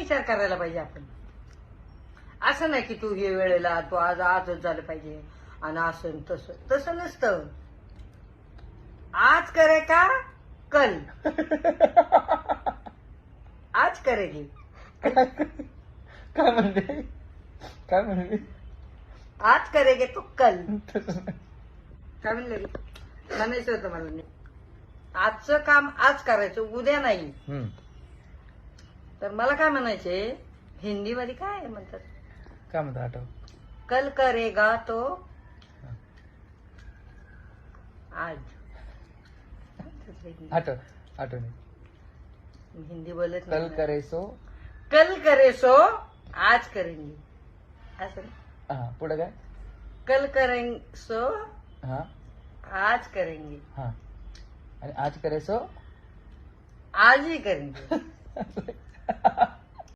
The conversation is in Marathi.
विचार करायला पाहिजे आपण. असं नाही की तू हे वेळेला तू आजच झालं पाहिजे आणि असं तसं तसं नसतं. आज करे का कल. आज करेगी. काय म्हणते काय म्हणते आज करेगे तो कल. काय म्हणलं रे? म्हणायचं होतं मला नाही. आजचं काम आज करायचं, उद्या नाही. तर मला काय म्हणायचे हिंदीमध्ये काय म्हणतात, काय म्हणतात आठव कल करेगा तो आज. आठव आठव नाही. हिंदी बोलत कल नाही. करे सो कल करे सो आज करेंगे असं नाही. हा पुढे काय कल करेंगे सो हा आज करेंगे. हा आणि आज करे सो आज ही करेंगे.